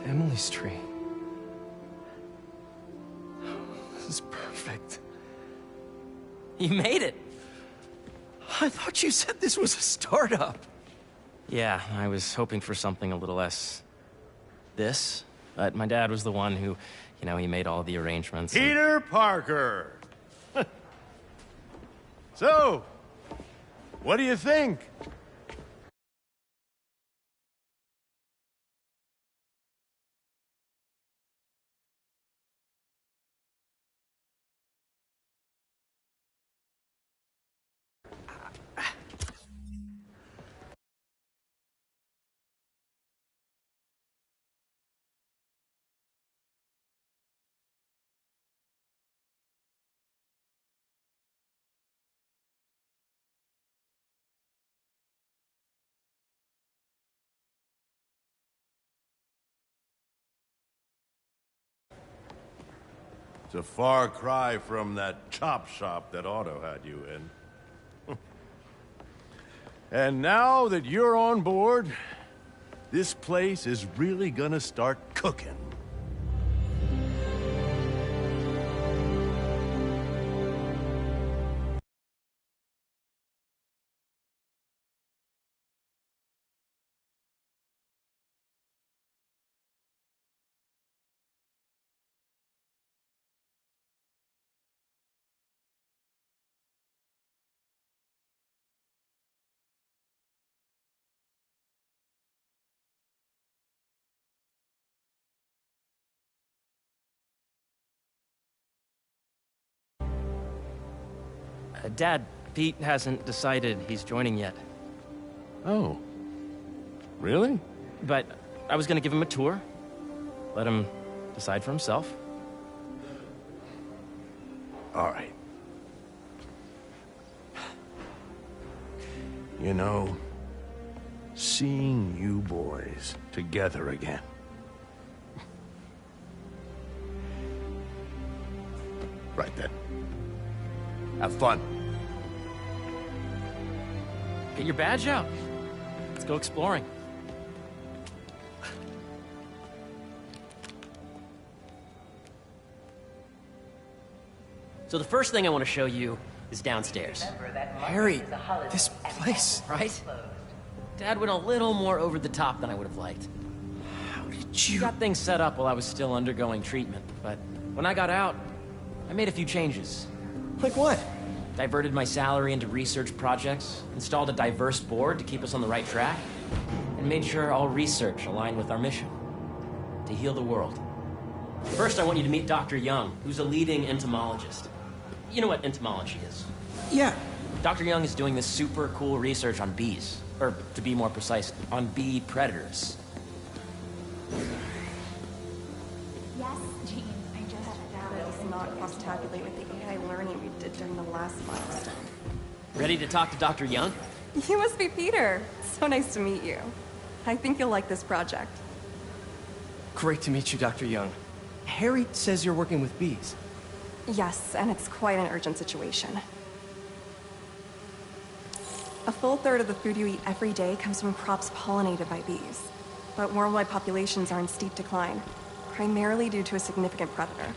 Emily's tree. This is perfect. You made it! I thought you said this was a startup. Yeah, I was hoping for something a little less... this. But my dad was the one who, you know, he made all the arrangements. Peter Parker! So, what do you think? It's a far cry from that chop shop that Otto had you in. And now that you're on board, this place is really gonna start cooking. Dad, Pete hasn't decided he's joining yet. Oh. Really? But I was gonna give him a tour. Let him decide for himself. All right. You know, seeing you boys together again. Right then. Have fun. Get your badge out. Let's go exploring. So the first thing I want to show you is downstairs. Harry, this place. Right? Dad went a little more over the top than I would have liked. How did He you... got things set up while I was still undergoing treatment, but when I got out, I made a few changes. Like what? Diverted my salary into research projects, installed a diverse board to keep us on the right track, and made sure all research aligned with our mission, to heal the world. First, I want you to meet Dr. Young, who's a leading entomologist. You know what entomology is? Yeah. Dr. Young is doing this super cool research on bees, or to be more precise, on bee predators. Yes, Jean. I just data does not cross-tabulate with the AI learning we did during the last milestone. Ready to talk to Dr. Young? You must be Peter. So nice to meet you. I think you'll like this project. Great to meet you, Dr. Young. Harry says you're working with bees. Yes, and it's quite an urgent situation. A full third of the food you eat every day comes from crops pollinated by bees. But worldwide populations are in steep decline, primarily due to a significant predator,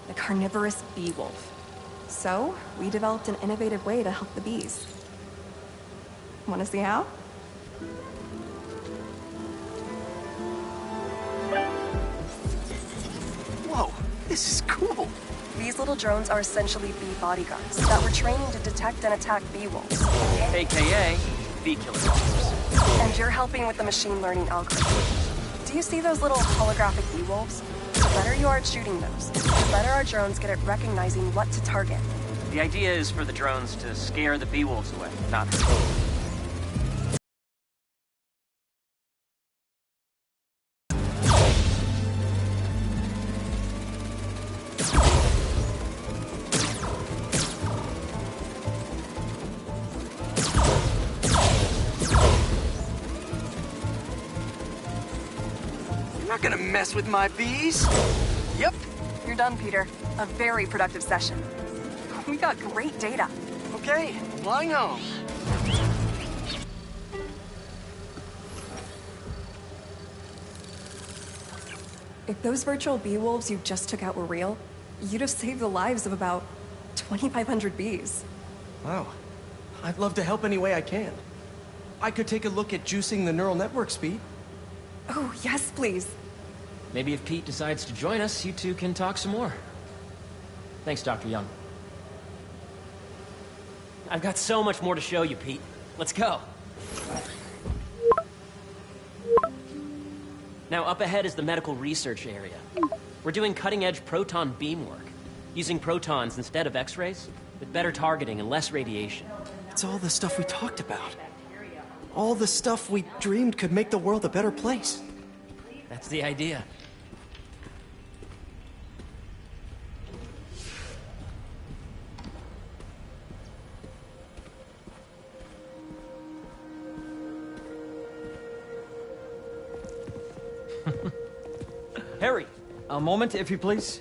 the carnivorous bee wolf. So, we developed an innovative way to help the bees. Want to see how? Whoa, this is cool. These little drones are essentially bee bodyguards that were training to detect and attack bee wolves. AKA bee killer monsters. And you're helping with the machine learning algorithm. Do you see those little holographic bee wolves? The better you are at shooting those, the better our drones get at recognizing what to target. The idea is for the drones to scare the bee wolves away, not hurt. You're not gonna mess with my bees. Yep. You're done, Peter. A very productive session. We got great data. Okay, flying home. If those virtual bee wolves you just took out were real, you'd have saved the lives of about 2,500 bees. Wow. I'd love to help any way I can. I could take a look at juicing the neural network speed. Oh, yes, please. Maybe if Pete decides to join us, you two can talk some more. Thanks, Dr. Young. I've got so much more to show you, Pete. Let's go. Now, up ahead is the medical research area. We're doing cutting-edge proton beam work, using protons instead of X-rays, with better targeting and less radiation. It's all the stuff we talked about. All the stuff we dreamed could make the world a better place. That's the idea. Harry, A moment, if you please.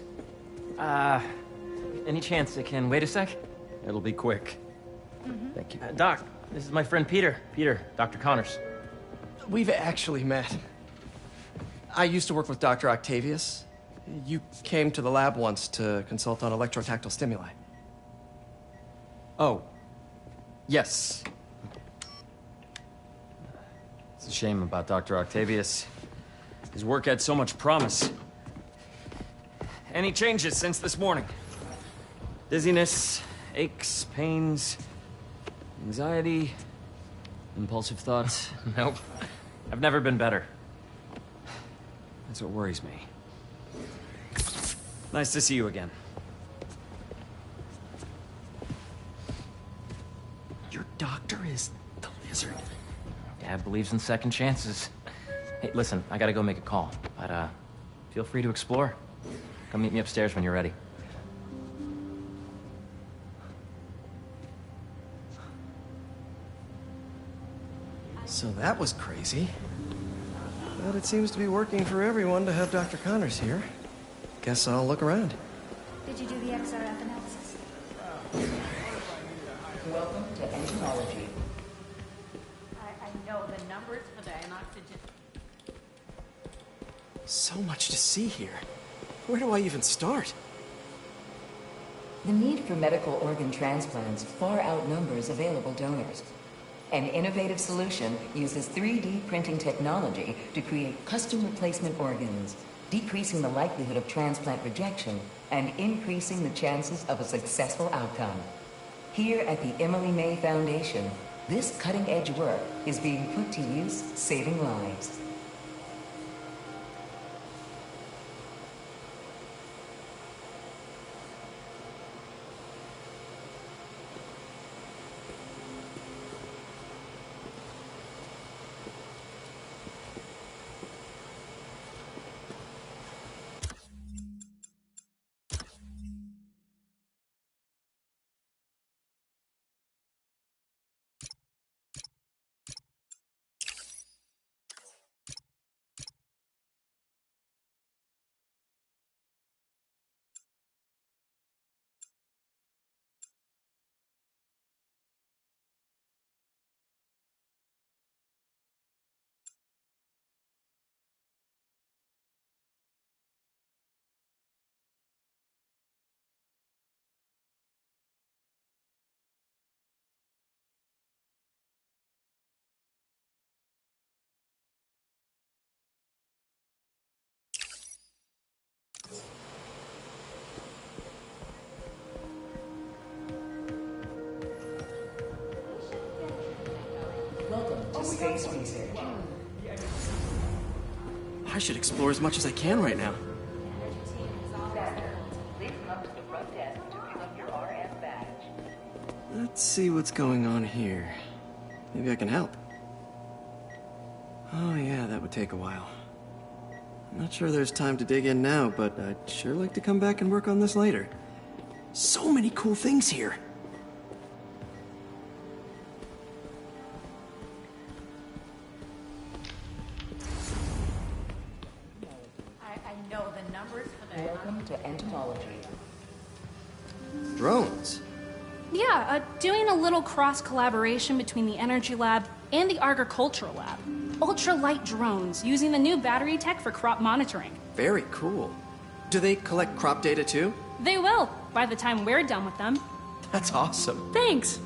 any chance it can wait a sec? It'll be quick. Thank you. Doc, this is my friend Peter. Peter, Dr. Connors. We've actually met. I used to work with Dr. Octavius. You came to the lab once to consult on electrotactile stimuli. Oh. Yes. It's a shame about Dr. Octavius. His work had so much promise. Any changes since this morning? Dizziness, aches, pains, anxiety, impulsive thoughts. Nope. I've never been better. That's what worries me. Nice to see you again. Your doctor is the lizard. Dad believes in second chances. Hey, listen, I gotta go make a call, but feel free to explore. Come meet me upstairs when you're ready. So that was crazy. But it seems to be working for everyone to have Dr. Connors here. Guess I'll look around. Did you do the XRF analysis? Welcome to entomology. I know the numbers for the anoxygen. So much to see here. Where do I even start? The need for medical organ transplants far outnumbers available donors. An innovative solution uses 3D printing technology to create custom replacement organs, decreasing the likelihood of transplant rejection and increasing the chances of a successful outcome. Here at the Emily May Foundation, this cutting-edge work is being put to use, saving lives. Welcome to Space Research. I should explore as much as I can right now. Please come to the front desk to pick up your RF badge. Let's see what's going on here. Maybe I can help. Oh yeah, that would take a while. I'm not sure there's time to dig in now, but I'd sure like to come back and work on this later. So many cool things here. I know the numbers for the Welcome to entomology. Drones. Yeah, doing a little cross-collaboration between the Energy Lab and the Agricultural Lab. Ultra-light drones using the new battery tech for crop monitoring. Very cool. Do they collect crop data too? They will, by the time we're done with them. That's awesome. Thanks.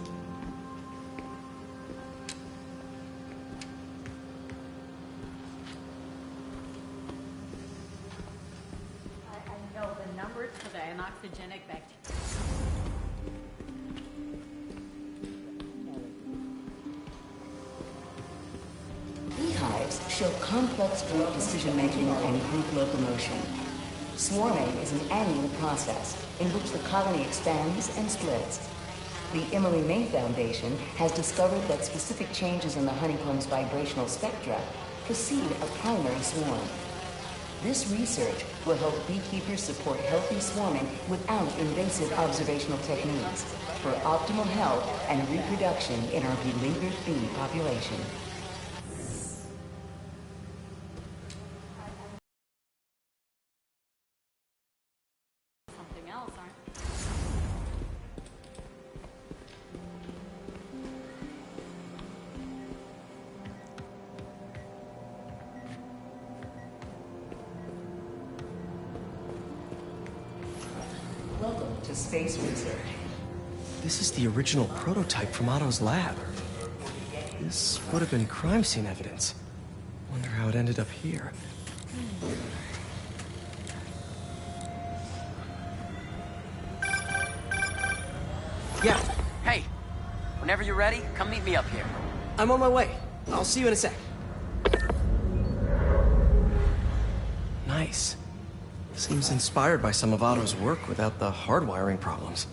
I know the numbers for the anoxygenic bacteria. Beehives show complex group decision-making and group locomotion. Swarming is an annual process in which the colony expands and splits. The Emily May Foundation has discovered that specific changes in the honeycomb's vibrational spectra precede a primary swarm. This research will help beekeepers support healthy swarming without invasive observational techniques for optimal health and reproduction in our beleaguered bee population. Something else, aren't Welcome to Space Research. This is the original prototype from Otto's lab. This would have been crime scene evidence. Wonder how it ended up here. Yeah, Hey, whenever you're ready, come meet me up here. I'm on my way. I'll see you in a sec. Nice. Seems inspired by some of Otto's work without the hardwiring problems.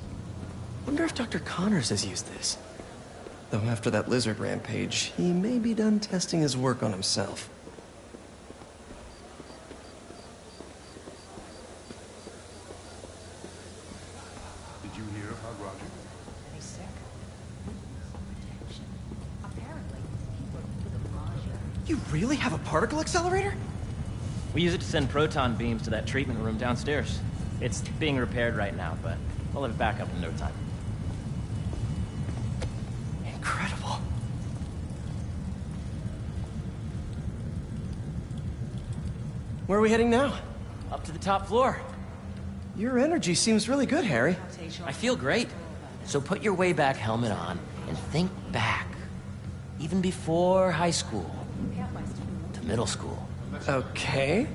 Wonder if Dr. Connors has used this. Though after that lizard rampage, he may be done testing his work on himself. Did you hear about Roger? You really have a particle accelerator? We use it to send proton beams to that treatment room downstairs. It's being repaired right now, but we'll have it back up in no time. Incredible. Where are we heading now? Up to the top floor. Your energy seems really good, Harry. I feel great. So put your way back helmet on and think back. Even before high school. To middle school. Okay.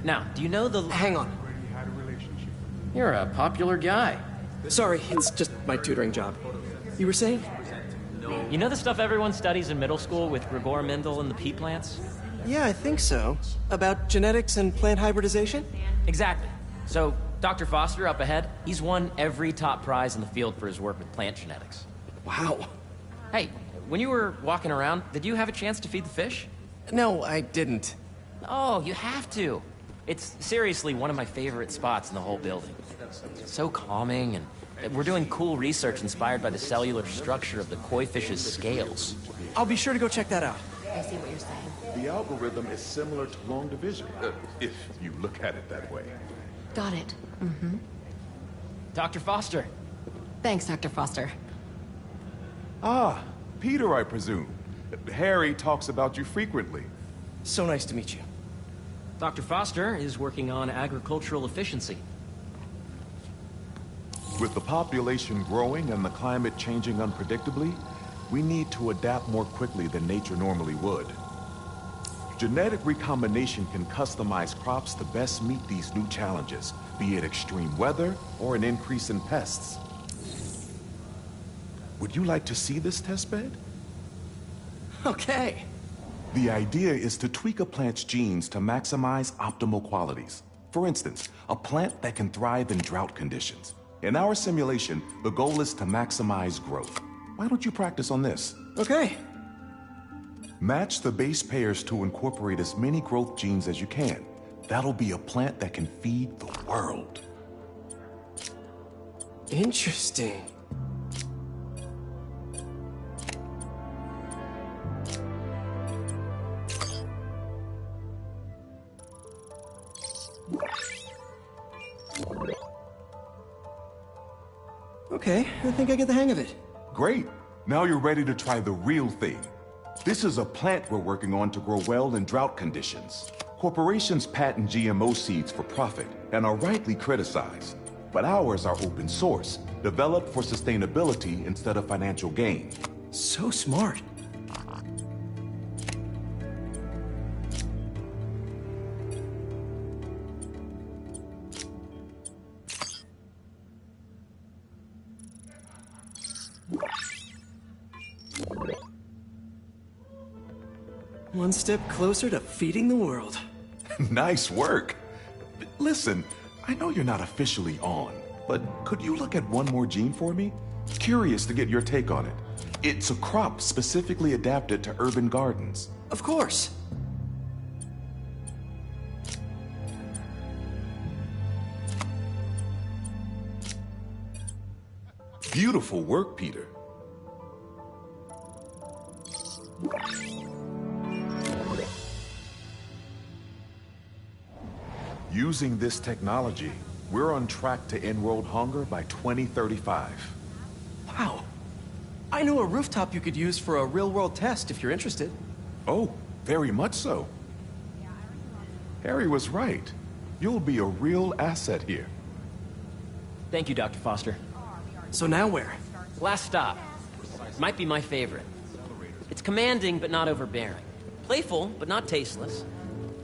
Now, do you know the... Hang on. You're a popular guy. Sorry, it's just my tutoring job. You were saying? You know the stuff everyone studies in middle school with Gregor Mendel and the pea plants? Yeah, I think so. About genetics and plant hybridization? Exactly. So, Dr. Foster up ahead, he's won every top prize in the field for his work with plant genetics. Wow. Hey, when you were walking around, did you have a chance to feed the fish? No, I didn't. Oh, you have to. It's seriously one of my favorite spots in the whole building. It's so calming, and we're doing cool research inspired by the cellular structure of the koi fish's scales. I'll be sure to go check that out. I see what you're saying. The algorithm is similar to long division, if you look at it that way. Got it. Dr. Foster. Thanks, Dr. Foster. Ah, Peter, I presume. Harry talks about you frequently. So nice to meet you. Dr. Foster is working on agricultural efficiency. With the population growing and the climate changing unpredictably, we need to adapt more quickly than nature normally would. Genetic recombination can customize crops to best meet these new challenges, be it extreme weather or an increase in pests. Would you like to see this testbed? Okay. The idea is to tweak a plant's genes to maximize optimal qualities. For instance, a plant that can thrive in drought conditions. In our simulation, the goal is to maximize growth. Why don't you practice on this? Okay. Match the base pairs to incorporate as many growth genes as you can. That'll be a plant that can feed the world. Interesting. Okay, I think I get the hang of it. Great. Now you're ready to try the real thing. This is a plant we're working on to grow well in drought conditions. Corporations patent GMO seeds for profit and are rightly criticized. But ours are open source, developed for sustainability instead of financial gain. So smart. One step closer to feeding the world. Nice work. Listen, I know you're not officially on, but could you look at one more gene for me? Curious to get your take on it. It's a crop specifically adapted to urban gardens. Of course. Beautiful work, Peter. Using this technology, we're on track to end world hunger by 2035. Wow. I know a rooftop you could use for a real-world test if you're interested. Oh, very much so. Harry was right. You'll be a real asset here. Thank you, Dr. Foster. So now where? Last stop. Might be my favorite. It's commanding, but not overbearing. Playful, but not tasteless.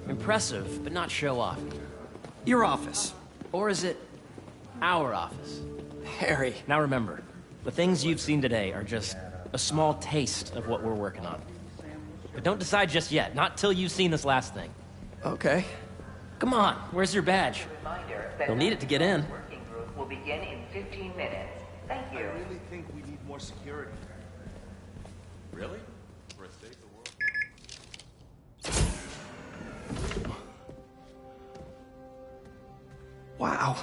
Impressive, but not show-off. Your office. Or is it our office? Harry. Now remember, the things you've seen today are just a small taste of what we're working on. But don't decide just yet, not till you've seen this last thing. Okay. Come on, where's your badge? You'll need it to get in. Working group will begin in 15 minutes. Thank you. I really think we need more security. Really? For a state of the world? Wow.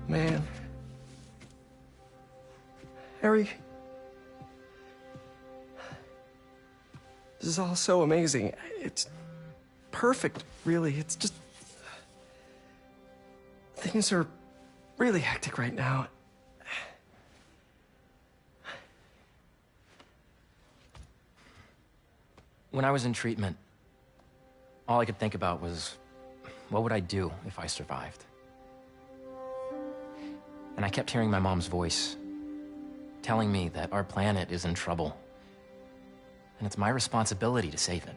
Man. Harry. This is all so amazing. It's perfect, really. It's just... Things are really hectic right now. When I was in treatment, all I could think about was, what would I do if I survived? And I kept hearing my mom's voice, telling me that our planet is in trouble, and it's my responsibility to save it.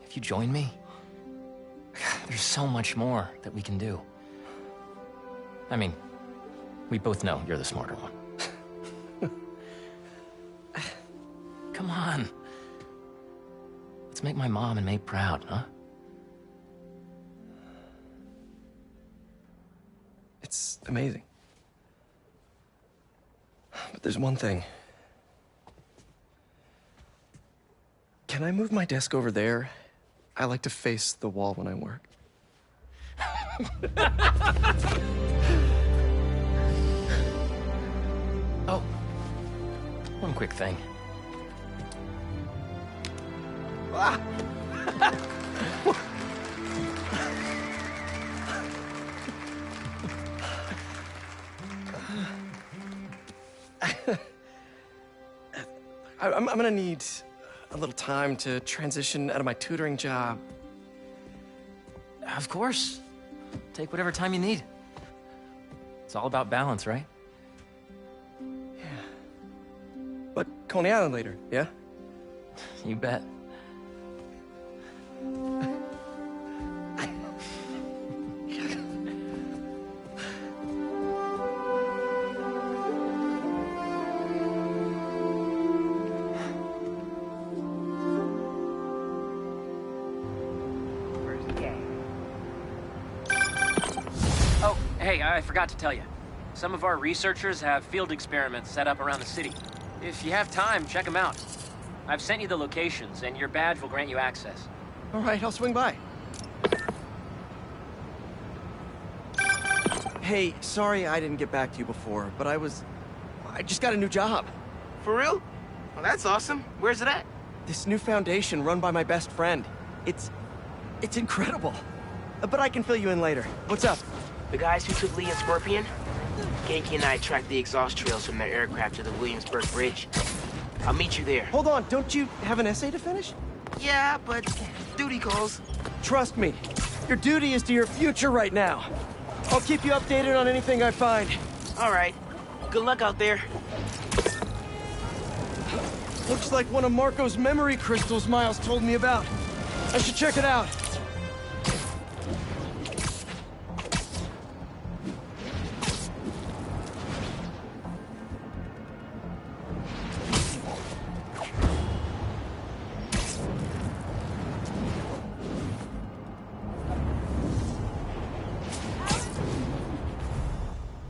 If you join me, there's so much more that we can do. I mean, we both know you're the smarter one. Come on. Let's make my mom and May proud, huh? It's amazing. But there's one thing. Can I move my desk over there? I like to face the wall when I work. Oh, one quick thing. Ah! I'm gonna need a little time to transition out of my tutoring job. Of course. Take whatever time you need. It's all about balance, right? Yeah. But Coney Island later, yeah? You bet. Oh, hey, I forgot to tell you. Some of our researchers have field experiments set up around the city. If you have time, check them out. I've sent you the locations, and your badge will grant you access. All right, I'll swing by. Hey, sorry I didn't get back to you before, but I just got a new job. For real? Well, that's awesome. Where's it at? This new foundation run by my best friend. It's incredible. But I can fill you in later. What's up? The guys who took Lee and Scorpion? Genki and I tracked the exhaust trails from their aircraft to the Williamsburg Bridge. I'll meet you there. Hold on, don't you have an essay to finish? Yeah, but duty calls. Trust me, your duty is to your future right now. I'll keep you updated on anything I find. All right. Good luck out there. Looks like one of Marco's memory crystals Miles told me about. I should check it out.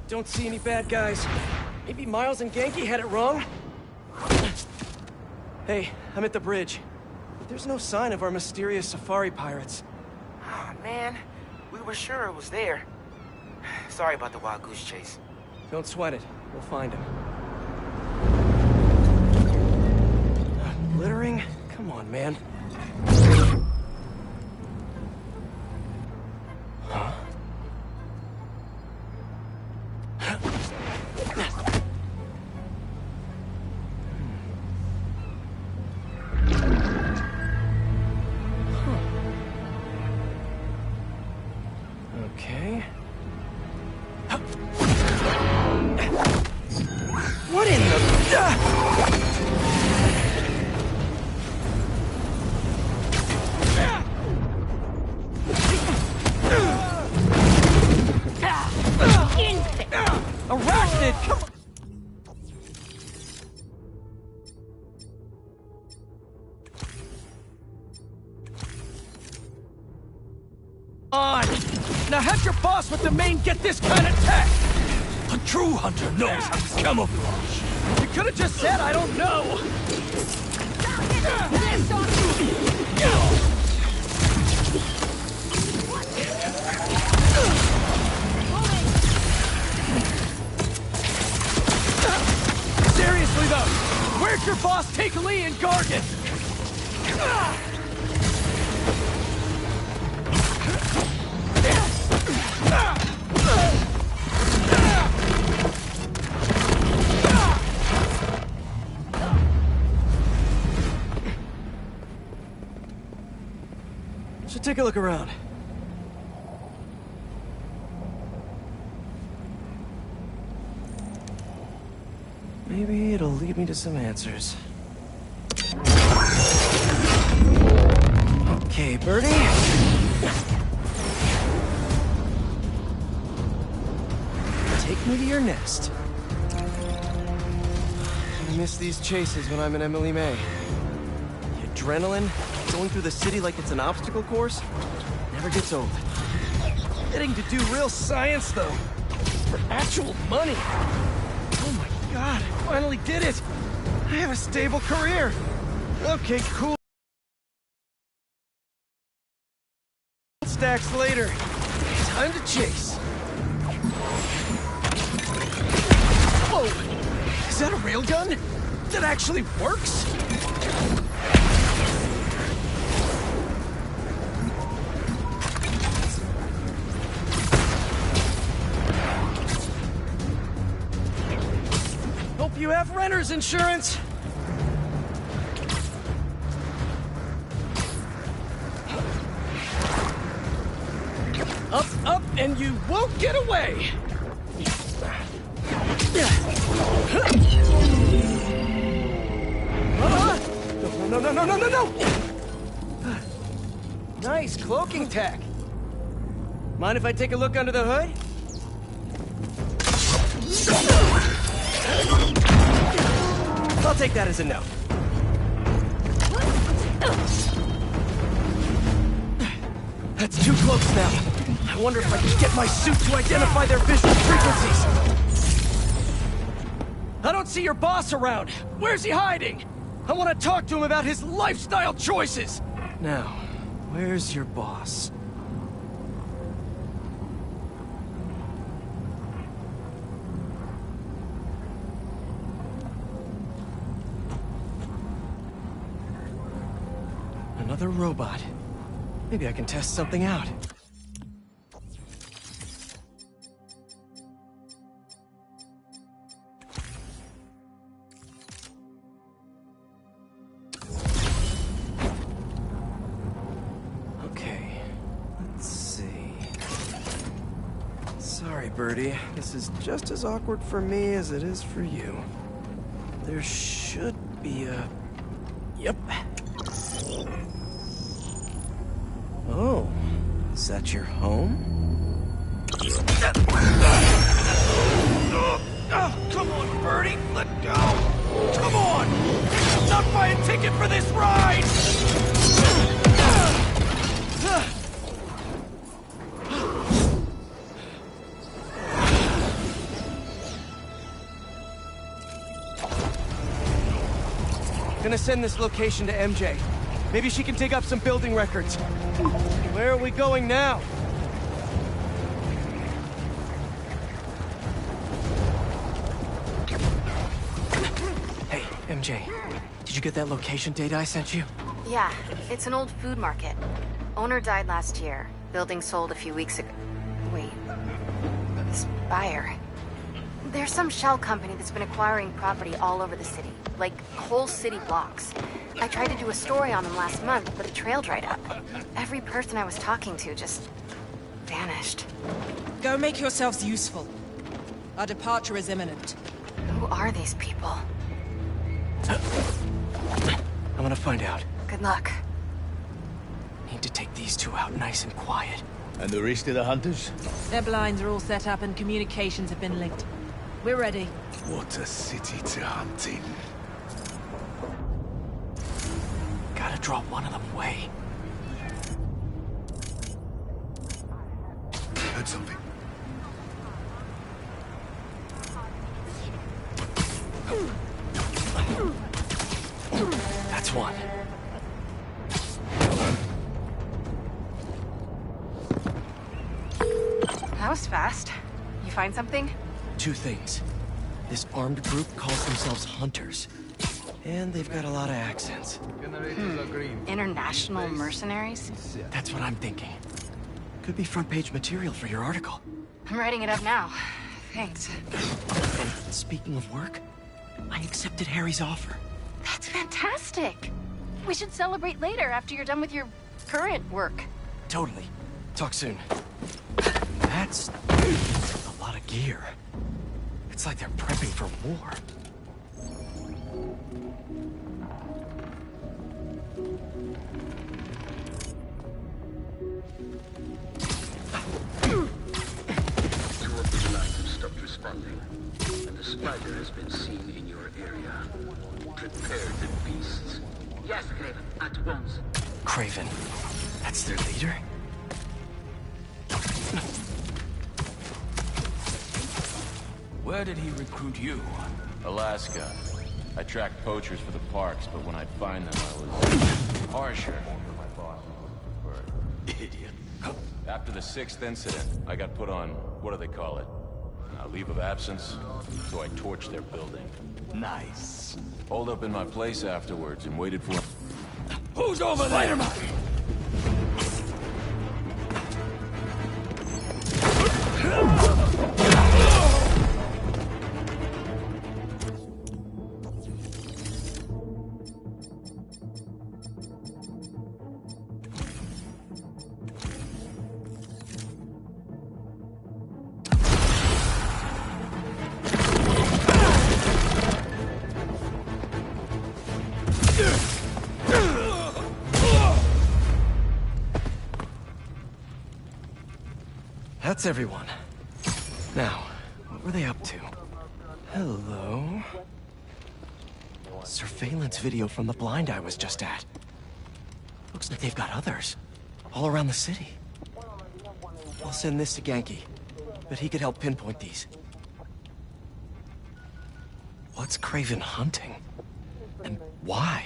Don't see any bad guys. Maybe Miles and Genki had it wrong? Hey, I'm at the bridge. There's no sign of our mysterious safari pirates. Oh, man. We were sure it was there. Sorry about the wild goose chase. Don't sweat it. We'll find him. Littering? Come on, man. Huh? Okay. What in the... Arachnid! Come on! Now have your boss with the main get this kind of tech! A true hunter knows how to camouflage. You could have just said I don't know! Seriously though, where'd your boss take Lee and Gargan? Should take a look around. Maybe it'll lead me to some answers. Okay, Birdie. Take me to your nest. I miss these chases when I'm in Emily May. The adrenaline, going through the city like it's an obstacle course, never gets old. Getting to do real science, though, for actual money. Oh my God, I finally did it! I have a stable career! Okay, cool. Stacks later. Time to chase. Whoa! Is that a railgun? That actually works? Hope you have renter's insurance. Up, up, and you won't get away! No, no, no, no, no, no, no! Nice cloaking tech. Mind if I take a look under the hood? I'll take that as a no. That's two cloaks now. I wonder if I can get my suit to identify their visual frequencies. I don't see your boss around. Where's he hiding? I want to talk to him about his lifestyle choices. Now, where's your boss? Another robot. Maybe I can test something out. Okay, let's see. Sorry, Birdie. This is just as awkward for me as it is for you. There should be a... Yep. Oh, is that your home? Oh, come on, Birdie, let go! Come on! I'll not buy a ticket for this ride! Gonna send this location to MJ. Maybe she can dig up some building records. Where are we going now? Hey, MJ. Did you get that location data I sent you? Yeah, it's an old food market. Owner died last year. Building sold a few weeks ago. Wait. This buyer. There's some shell company that's been acquiring property all over the city. Like, whole city blocks. I tried to do a story on them last month, but the trail dried up. Every person I was talking to just... vanished. Go make yourselves useful. Our departure is imminent. Who are these people? I'm gonna find out. Good luck. Need to take these two out nice and quiet. And the rest of the hunters? Their blinds are all set up and communications have been linked. We're ready. What a city to hunt in. Gotta draw one of them away. Heard something. That's one. That was fast. You find something? Two things. This armed group calls themselves Hunters. And they've got a lot of accents. International mercenaries? That's what I'm thinking. Could be front page material for your article. I'm writing it up now. Thanks. And speaking of work, I accepted Harry's offer. That's fantastic. We should celebrate later after you're done with your current work. Totally. Talk soon. That's a lot of gear. It's like they're prepping for war. Two of the lines have stopped responding, and the spider has been seen in your area. Prepare the beasts. Yes, Craven, at once. Craven. That's their leader? Where did he recruit you? Alaska. I tracked poachers for the parks, but when I'd find them, I was harsher than my bosses would prefer. Idiot. After the 6th incident, I got put on, what do they call it? Leave of absence, so I torched their building. Nice. Holed up in my place afterwards and waited for... Who's over there? Spider-Man! That's everyone. Now, what were they up to? Hello? Surveillance video from the blind I was just at. Looks like they've got others. All around the city. I'll send this to Genki. But he could help pinpoint these. What's Craven hunting? And why?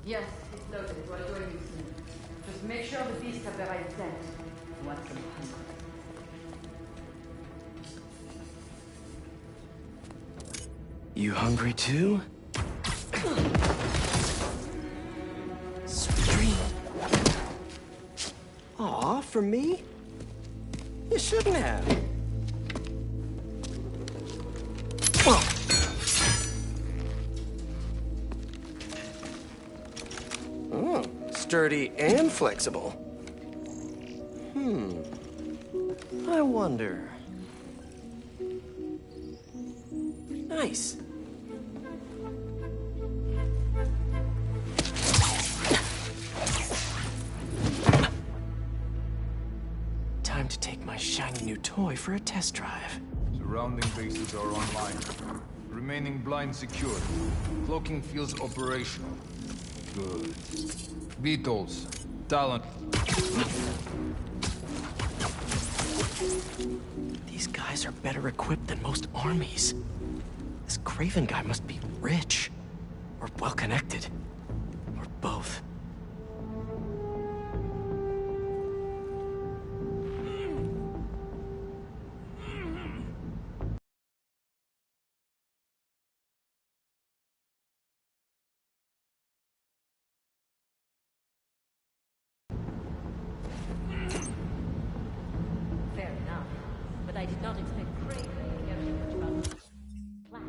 Yes, it's loaded. We'll join you soon. Just make sure the beasts have the right scent. Want some hunger. You hungry too? Sweet dream. Aw, for me? You shouldn't have. Oh, sturdy and flexible. I wonder. Nice. Time to take my shiny new toy for a test drive. Surrounding bases are online. Remaining blind secured. Cloaking fields operational. Good. Beetles. Talent. These guys are better equipped than most armies. This Craven guy must be rich. Or well-connected. Or both. Fair enough, but I did not expect Craven to care so much about plan.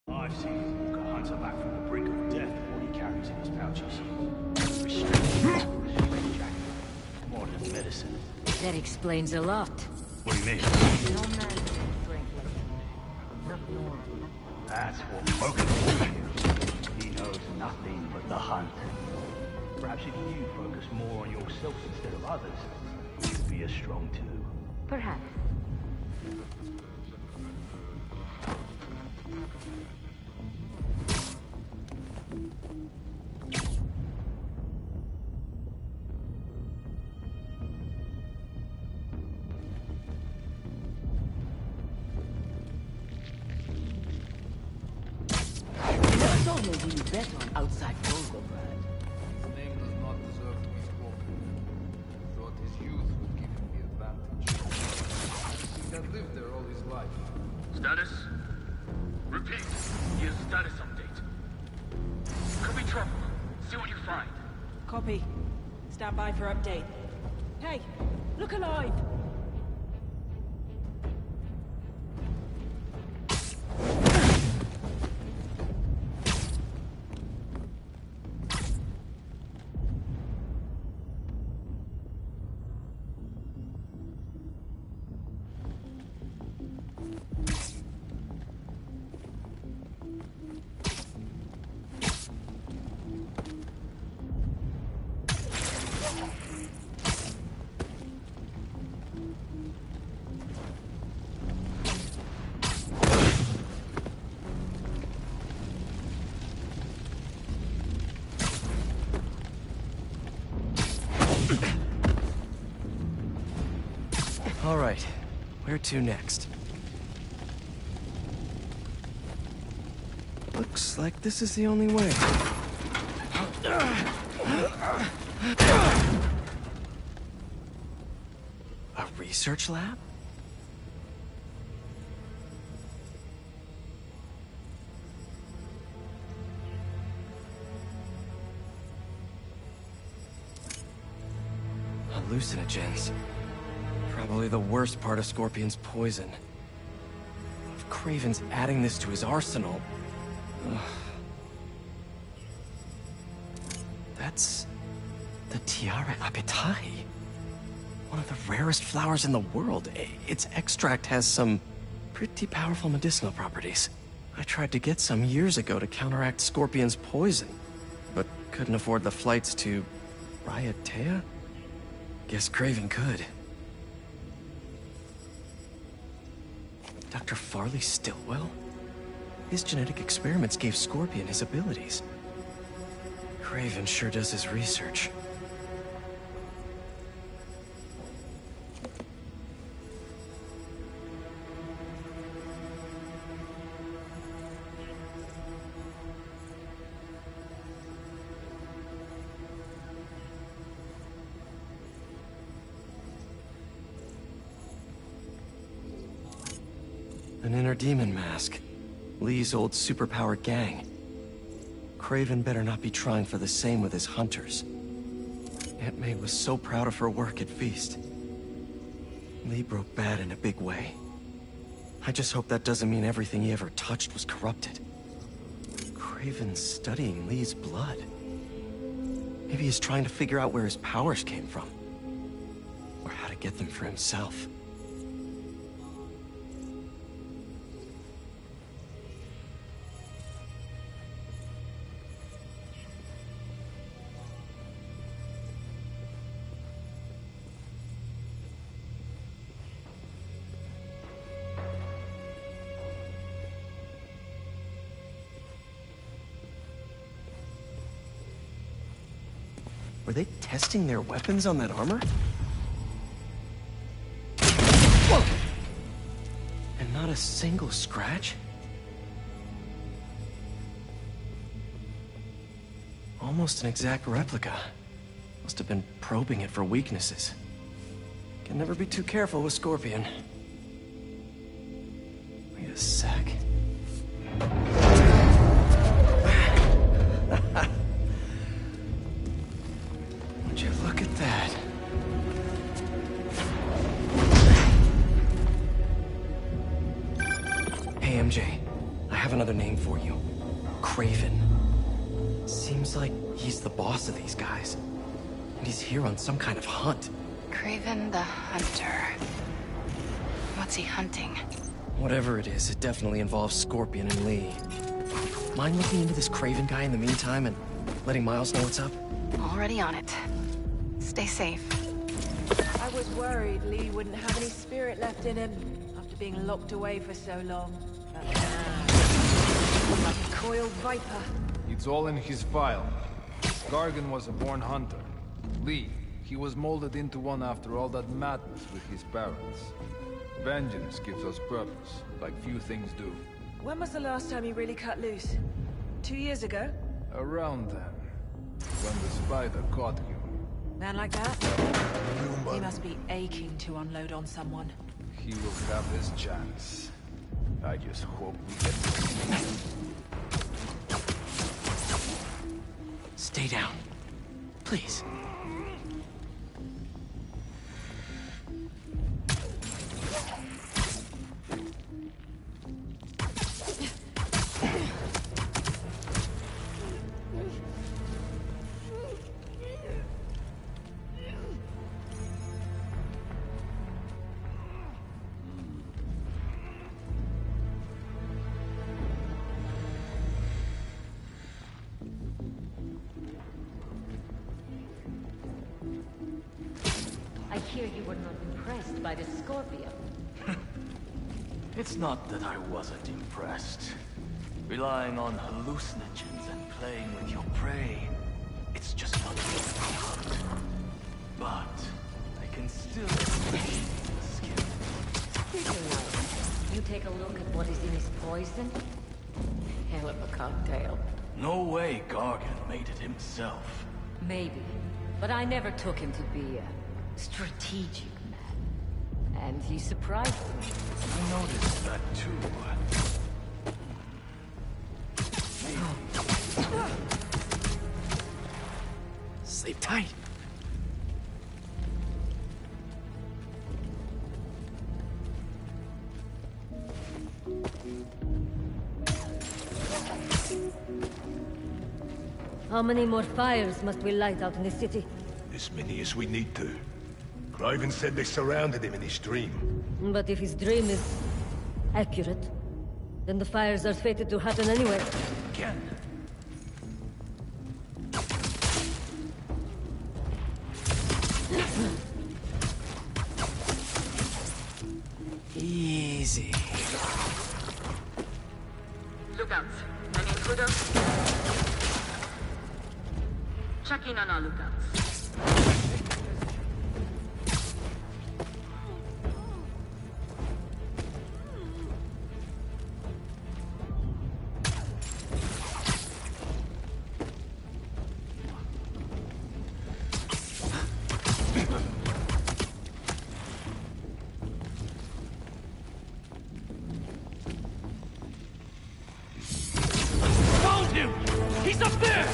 I've seen Walker Hunter back from the brink of death with what he carries in his pouches. Restraint, jacket, more than medicine. That explains a lot. What do you mean? No man can drink like that. Not normal. That's what Focus is. He knows nothing but the hunt. Perhaps if you focus more on yourself instead of others, you'd be as strong too. Perhaps. It's always you bet on outside Volgograd. His name does not deserve to be spoken. Thought his youth would give him the advantage. He had lived there all his life. Status? Repeat. Here's status update. Copy trouble. See what you find. Copy. Stand by for update. Hey, look alive! All right, where to next? Looks like this is the only way. A research lab? Hallucinogens. Probably the worst part of Scorpion's poison. If Craven's adding this to his arsenal... Ugh. That's... the Tiara Apetae. One of the rarest flowers in the world. Its extract has some pretty powerful medicinal properties. I tried to get some years ago to counteract Scorpion's poison, but couldn't afford the flights to... Raiatea? Guess Craven could. Dr. Farley Stillwell? His genetic experiments gave Scorpion his abilities. Craven sure does his research. An inner demon mask. Lee's old superpowered gang. Kraven better not be trying for the same with his hunters. Aunt May was so proud of her work at Feast. Lee broke bad in a big way. I just hope that doesn't mean everything he ever touched was corrupted. Kraven's studying Lee's blood. Maybe he's trying to figure out where his powers came from. Or how to get them for himself. Were they testing their weapons on that armor? Whoa! And not a single scratch? Almost an exact replica. Must have been probing it for weaknesses. Can never be too careful with Scorpion. Wait a sec. Would you look at that? Hey, MJ. I have another name for you. Kraven. Seems like he's the boss of these guys. And he's here on some kind of hunt. Kraven the Hunter. What's he hunting? Whatever it is, it definitely involves Scorpion and Lee. Mind looking into this Kraven guy in the meantime and letting Miles know what's up? Already on it. Stay safe. I was worried Lee wouldn't have any spirit left in him after being locked away for so long. But like a coiled viper. It's all in his file. Gargan was a born hunter. Lee, he was molded into one after all that madness with his parents. Vengeance gives us purpose, like few things do. When was the last time you really cut loose? 2 years ago? Around then, when the spider caught you. Man like that? He must be aching to unload on someone. He will have his chance. I just hope we get Stay down. Please. I hear you were not impressed by the Scorpion. It's not that I wasn't impressed. Relying on hallucinogens and playing with your prey, it's just not good for hunt. But I can still appreciate the skill. Speaking of, you take a look at what is in his poison? Hell of a cocktail. No way Gargan made it himself. Maybe, but I never took him to be a strategic man. And he surprised me. I noticed that too. Sleep tight. How many more fires must we light out in the city? As many as we need to. Kraven said they surrounded him in his dream. But if his dream is accurate, then the fires are fated to happen anyway. Again. Easy. Lookouts. Any intruder? Check in on our lookouts. He's up there!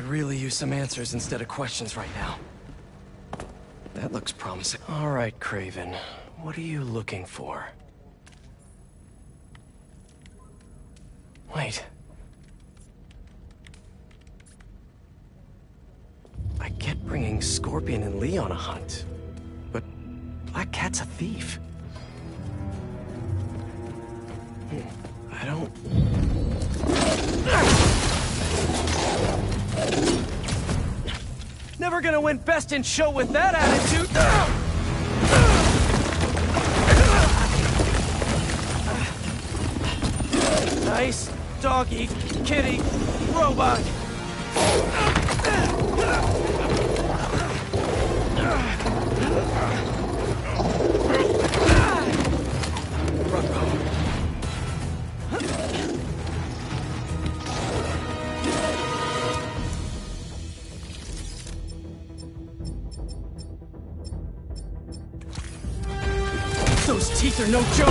Really use some answers instead of questions right now. That looks promising. All right, Craven. What are you looking for? Wait. I get bringing Scorpion and Lee on a hunt, but Black Cat's a thief. I don't... Never gonna win Best in Show with that attitude! Nice doggy, kitty, robot! Those teeth are no joke!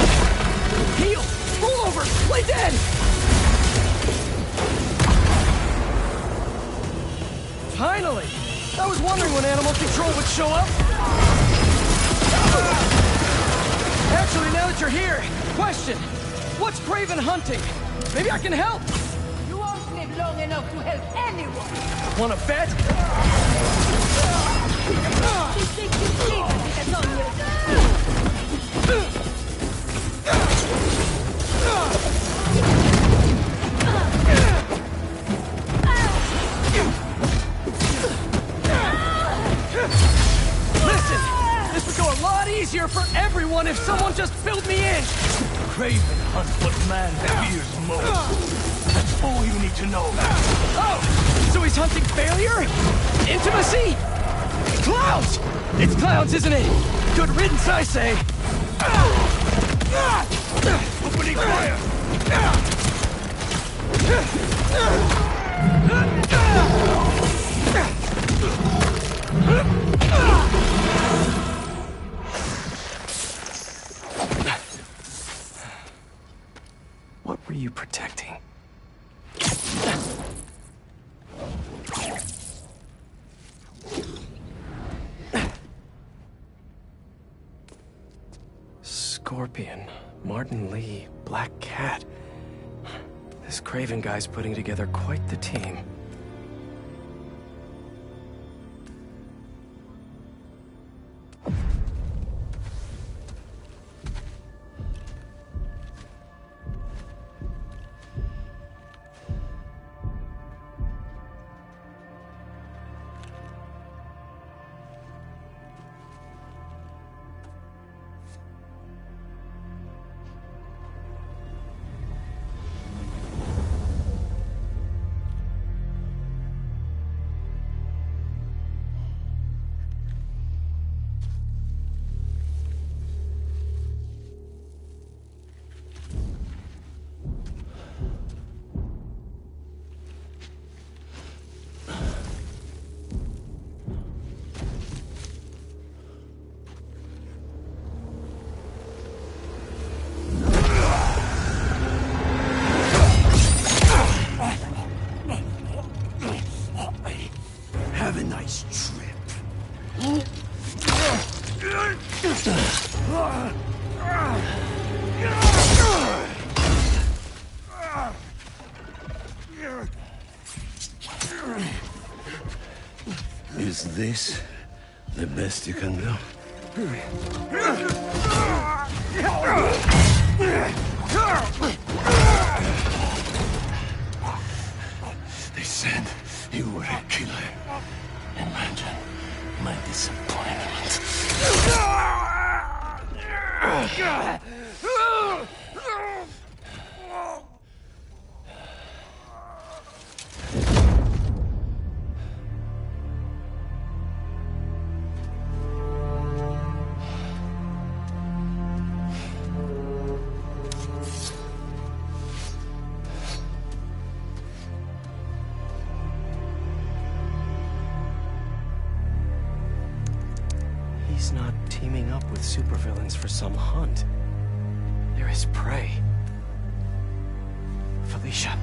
Heal! Roll over! Play dead! Finally! I was wondering when Animal Control would show up. Actually, now that you're here, question. What's Craven hunting? Maybe I can help! You won't live long enough to help anyone! Wanna bet? You think you see us on you? Listen! This would go a lot easier for everyone if someone just filled me in! Craven hunts what man fears most. That's all you need to know. Oh! So he's hunting failure? Intimacy? Clowns! It's clowns, isn't it? Good riddance, I say. Opening fire! What were you protecting? Scorpion, Martin Lee, Black Cat. This Craven guy's putting together quite the team. Is this the best you can do? They said you were a killer. Imagine my disappointment. He's not teaming up with supervillains for some hunt. They're his prey. Felicia.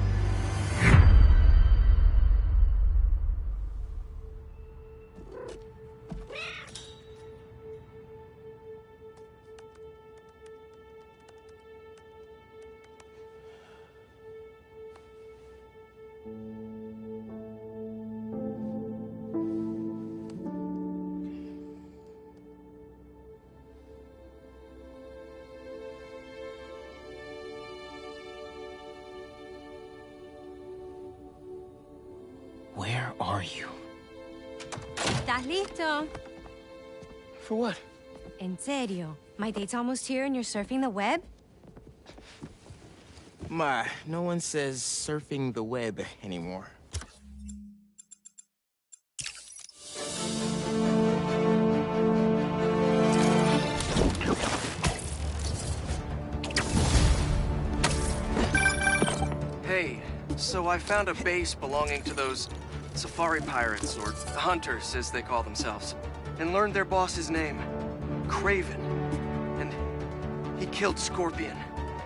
Where are you? ¿Estás listo? For what? En serio? My date's almost here and you're surfing the web? Ma, no one says surfing the web anymore. Hey, so I found a base belonging to those safari pirates, or hunters, as they call themselves, and learned their boss's name, Kraven. And he killed Scorpion,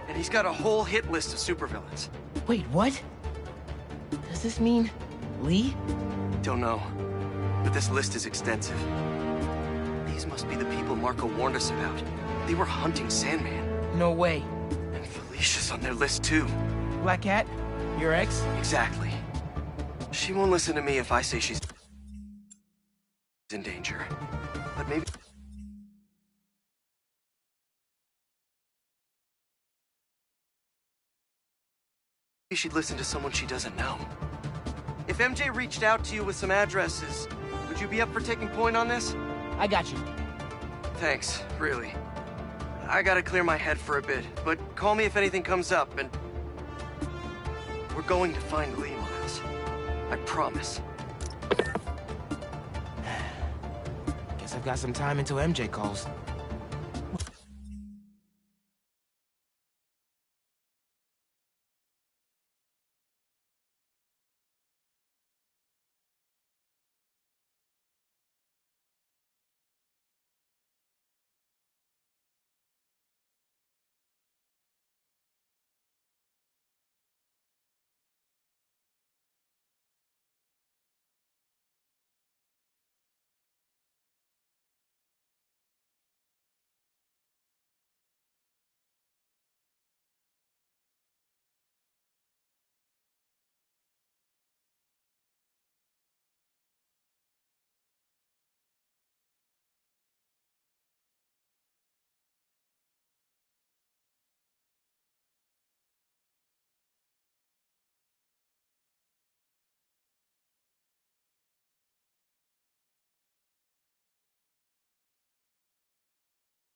and he's got a whole hit list of supervillains. Wait, what? Does this mean Lee? Don't know, but this list is extensive. These must be the people Marco warned us about. They were hunting Sandman. No way. And Felicia's on their list too. Black Cat? Your ex? Exactly. She won't listen to me if I say she's in danger. But maybe she'd listen to someone she doesn't know. If MJ reached out to you with some addresses, would you be up for taking point on this? I got you. Thanks, really. I gotta clear my head for a bit, but call me if anything comes up, and we're going to find Lee, Miles. I promise. Guess I've got some time until MJ calls.